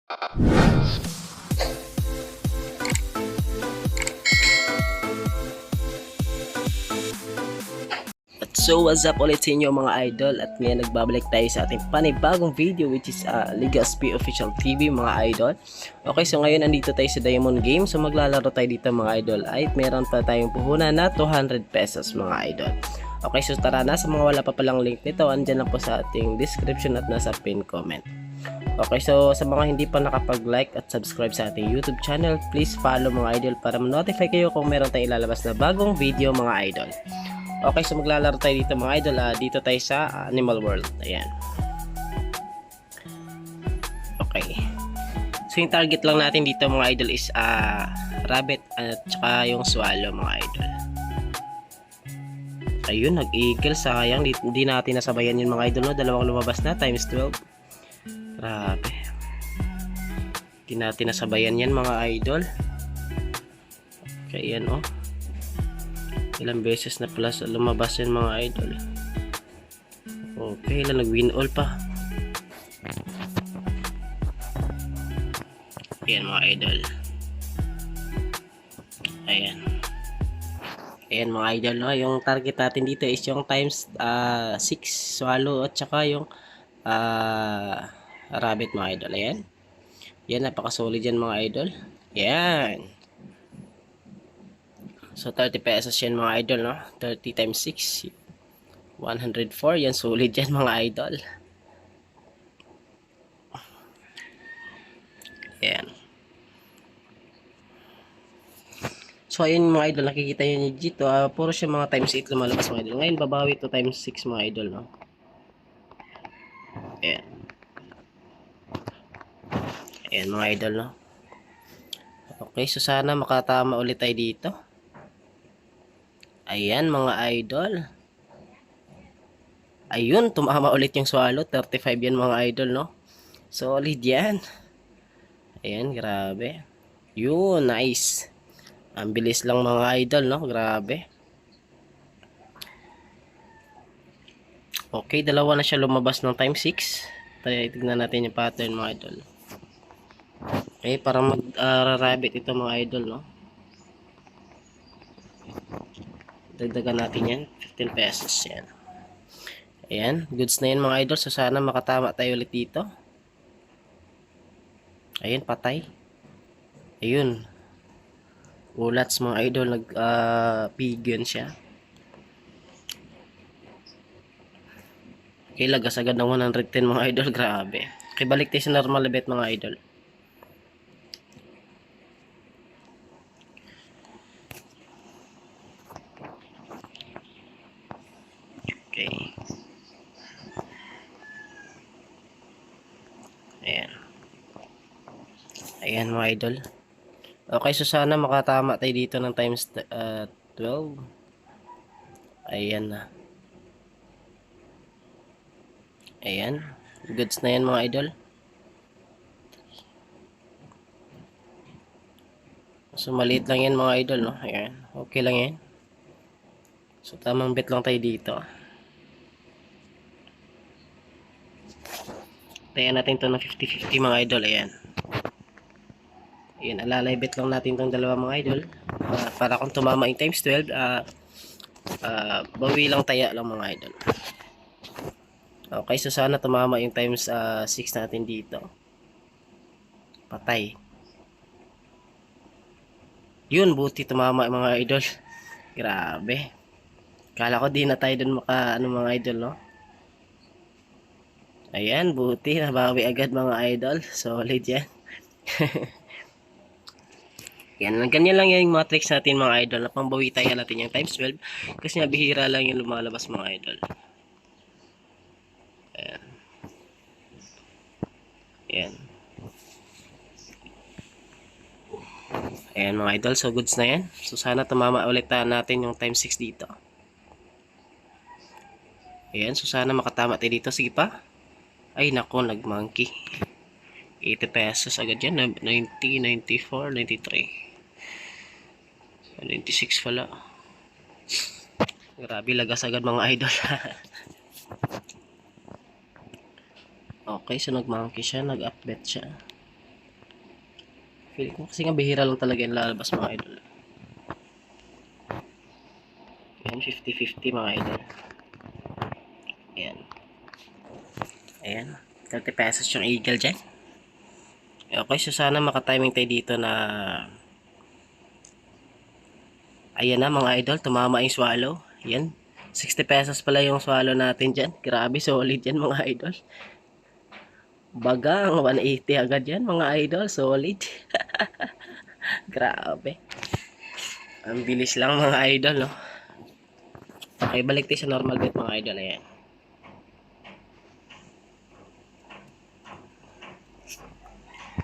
So what's up ulit sa inyo mga idol, at ngayon nagbabalik tayo sa ating panibagong video, which is Legaspi Official TV mga idol. Okay, so ngayon andito tayo sa Diamond Game. So maglalaro tayo dito mga idol, ay meron pa tayong puhunan na 200 pesos mga idol. Okay, so tara na. Sa mga wala pa palang link nito, andyan lang po sa ating description at nasa pin comment. Okay, so sa mga hindi pa nakapag-like at subscribe sa ating YouTube channel, please follow mga idol para ma-notify kayo kung meron tayong ilalabas na bagong video mga idol. Okay, so maglalaro tayo dito mga idol. Dito tayo sa Animal World. Ayan. Okay. So yung target lang natin dito mga idol is rabbit at saka yung swallow mga idol. Ayun, nag-eagle. Sayang, hindi natin nasabayan yun mga idol. No? Dalawang lumabas na, times 12. Grabe. Hindi natin nasabayan yan mga idol. Okay, yan oh. Ilang beses na plus lumabas yan mga idol. Okay lang, nag-win all pa. Ayan mga idol. Ayan. Ayan mga idol, no? Yung target natin dito is yung times 6 swallow at saka yung rabbit mga idol. Ayan. Yan, napaka-solid yan mga idol. Ayan. So 30 pesos yan mga idol, no? 30 times 6 104. Yan, solid yan mga idol. Ayan. So ayun mga idol, nakikita nyo dito, puro siya mga times 8 lumalabas mga idol. Ngayon babawi to times 6 mga idol, no? Ayan. Ayan mga idol, no? Okay, so sana makatama ulit tayo dito. Ayan mga idol. Ayun, tumama ulit yung swallow. 35 yan mga idol, no? Solid yan. Ayan, grabe. Yun, nice. Ang bilis lang mga idol, no? Grabe. Okay, dalawa na siya lumabas ng time 6. Tignan natin yung pattern mga idol. Okay, para mag-rabbit ito mga idol, no? Dagdagan natin yan. 15 pesos yan. Ayan, goods na yan mga idol. So sana makatama tayo ulit dito. Ayan, patay. Ayun. Ulats mga idol, nag-pigeon siya. Okay, lagas agad ng 110 mga idol. Grabe. Okay, balik tayo sa normal bet mga idol. Okay. Ayan. Ayan mga idol. Okay, so sana makatama tayo dito ng times 12. Ayan na. Ayan. Goods na yan mga idol. So maliit lang yan mga idol, no? Ayan. Okay lang yan. So tamang bet lang tayo dito. Tayan natin to ng 50-50 mga idol. Ayan. Ayan, alalay bet lang natin tong dalawa mga idol. Para kung tumama yung times 12, bawi lang taya lang mga idol. Okay, so sana tumama yung times 6 natin dito. Patay. Yun, buti tumama mga idol. Grabe. Kala ko di na tayo dun maka mga idol, no? Ayan, buti nabawi agad mga idol. Solid yan. Yan, ganyan lang yung mga tricks natin mga idol. Pangbawi tayo natin yung times 12. Kasi nabihira lang yung lumalabas mga idol. Ayan. Ayan. Ayan mga idol. So goods na yan. So sana tumama ulit natin yung times 6 dito. Ayan. So sana makatama tayo dito. Sige pa. Ay nako, nag-monkey. 80 pesos agad yan. 90, 94, 93. 96 pala. Grabe, lagas agad mga idol. Okay, so nag-monkey siya, nag-upbet siya. Feel ko kasi nga bihira lang talaga yung lalabas mga idol. Ayan, 50-50 mga idol. Ayan. Ayan. 30 pesos yung eagle dyan. Okay, so sana makatiming tayo dito na ayan na mga idol, tumama yung swallow. Ayan. 60 pesos pala yung swallow natin dyan. Grabe, solid yan mga idol. Bagang 180 agad yan mga idol, solid. Grabe. Ang bilis lang mga idol, no? Okay, balik tayo sa normal bet mga idol. Ayan.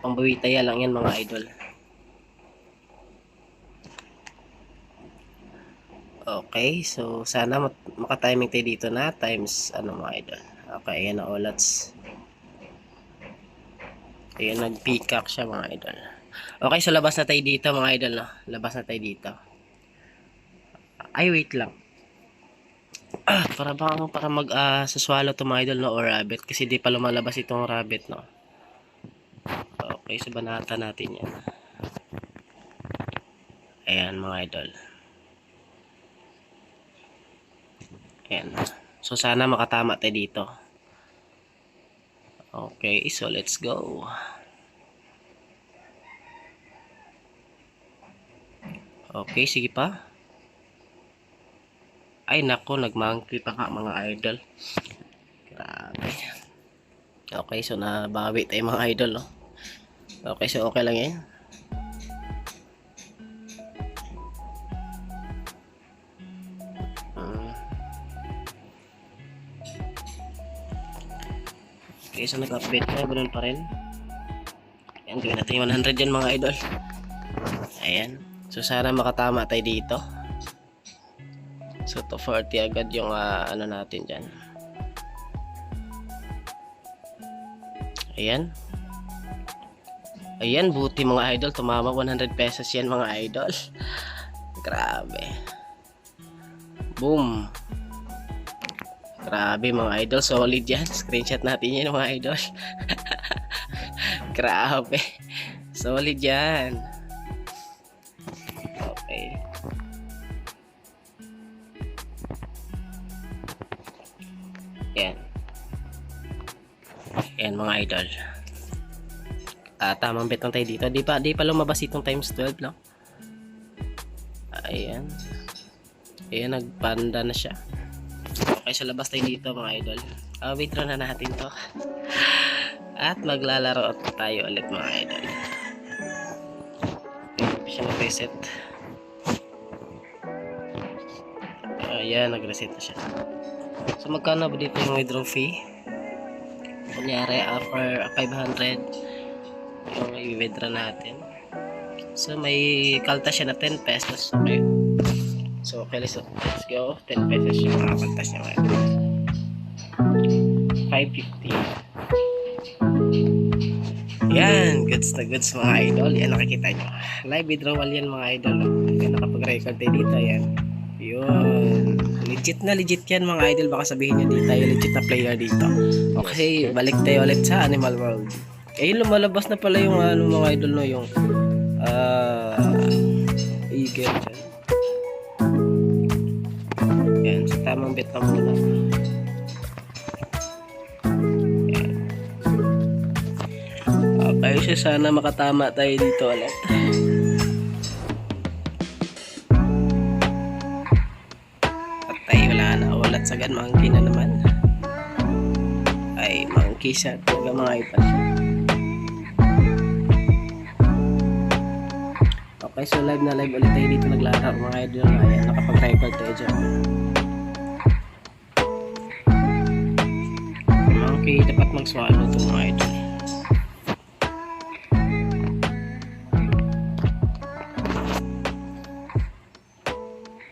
Pambawitaya lang yan mga idol. Okay, so sana makatiming tayo dito na times ano mga idol. Okay, ayan na olats. Ayan, nag-peacock siya mga idol. Okay, so labas na tayo dito mga idol, no? Labas na tayo dito. Ay, wait lang. Para saswalo to mga idol, no? Or rabbit. Kasi di pa lumalabas itong rabbit, no? Okay, so banata natin yan. Ayan mga idol. Ayan. So sana makatama tayo dito. Okay, so let's go. Okay, sige pa. Ay nako, nagmonkey pa ka mga idol. Grabe. Okay, so nabawi tayo mga idol, no? Okay, so okay lang yan. Okay, so nag-update na, ganun pa rin. Ayan, gawin natin yung 100 yan mga idol. Ayan. So sana makatama tayo dito. So to 40 agad yung ano natin dyan. Ayan. Ayan, buti mga idol. Tumama 100 pesos yan mga idol. Grabe. Boom. Grabe mga idol, solid yan. Screenshot natin yan mga idol. Grabe. Solid yan. Okay. Yan. Yan mga idol. Tamang bet lang tayo dito. Di pa lumabas itong times 12, no? Ayan. Ayan, nagpanda na siya. Okay, so labas tayo dito mga idol. Withdraw na natin to. At maglalaro tayo ulit mga idol. Okay, siya nag-reset. Ayan, nag-reset na siya. So magkano ba dito yung withdraw fee? Kunyari, for 500 yung i-withdraw natin. So may kalta siya na 10 pesos. Okay. So okay, let's go. 10 pesos yung makakaltas niya. 550. Yan, goods na goods mga idol. Yan, nakikita nyo. Live withdrawal yan mga idol. Yan, nakapag-record tayo dito. Yan. Yun. Legit yan mga idol. Baka sabihin nyo di tayo legit na player dito. Okay, balik tayo ulit sa Animal World. Ayun, lumalabas na pala yung mga idol, no, yung eagle dyan. Yan, so tamang bet lang muna. Yan. Okay, so sana makatama tayo dito ulit. Patay, wala na. Ulat sagad, monkey na naman. Ay, monkey siya. Talaga mga iPad. Okay, so live na live ulit tayo dito naglaro mga idol. Ayan, nakapag-record tayo dyan. Okay, dapat mag-swallow ito mga idol.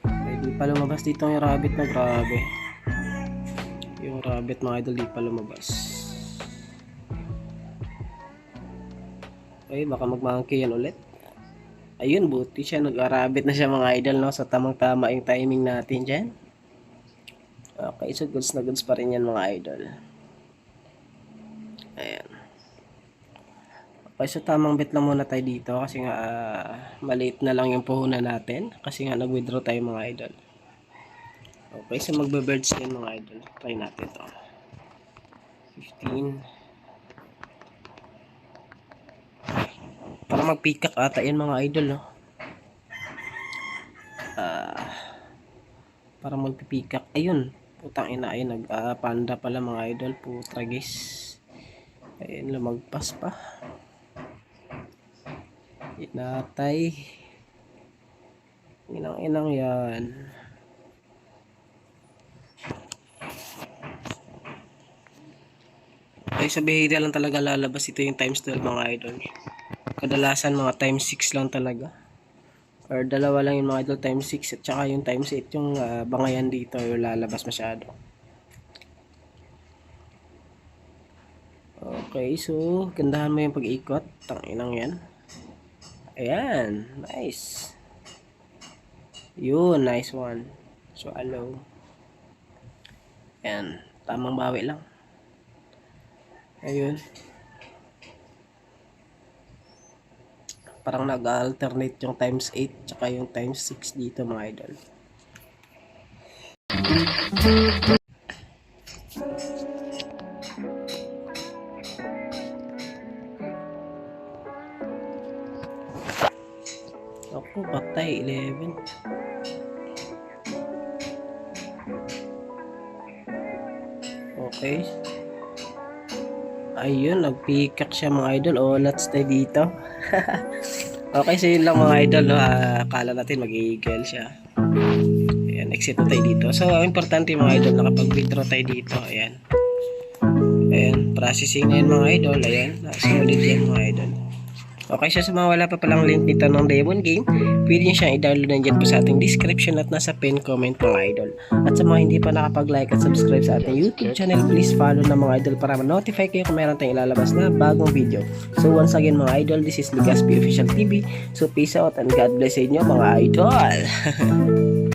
Okay, di pa lumabas dito yung rabbit na grabe. Yung rabbit mga idol di pa lumabas. Okay, baka mag-monkey yan ulit. Ayun, buti siya. Nag-rabbit na siya mga idol, no? So, tamang-tama yung timing natin dyan. Okay, so goods na goods pa rin yan mga idol. Ayan. Okay, so tamang bet lang muna tayo dito kasi nga maliit na lang yung puhunan natin kasi nga nag-withdraw tayo mga idol. Okay, so magbe-birds din mga idol. Try natin to. 15. Para mag-peacock ata yun mga idol, no? Para mag-peacock. Ayun. Putang ina, ayun. Nag-panda pala mga idol. Putragis. Ayun, lumagpas pa. Inatay. Inang-inang yan. Ay, sa bihira lang talaga lalabas ito yung times 12 mga idol. Kadalasan mga times 6 lang talaga. Or dalawa lang yung mga idol times 6 at saka yung times 8 yung bangayan dito yung lalabas masyado. Okay, so gandahan mo yung pag-ikot. Tanginang yan. Ayan, nice. Yun, nice one. So, hello. Ayan, tamang bawi lang. Ayun. Parang nag-alternate yung times 8 tsaka yung times 6 dito mga idol. Ako, patay, 11. Okay. Ayun, nag-peacock siya mga idol. Oh, let's stay dito. Okay, so yun lang mga idol. Akala natin mag-eagle siya. Ayan, exit na tayo dito. So, importante mga idol, nakapag-withdraw tayo dito. Ayan. Ayan, processing na yun mga idol. Ayan, solid yan mga idol. Okay, so sa mga wala pa palang link nito ng Demon Game, pwede nyo siyang i-download nandyan po sa ating description at nasa pin comment mga idol. At sa mga hindi pa nakapag-like at subscribe sa ating YouTube channel, please follow na mga idol para ma-notify kayo kung meron tayong ilalabas na bagong video. So once again mga idol, this is Legaspi Official TV. So peace out and God bless sa inyo mga idol.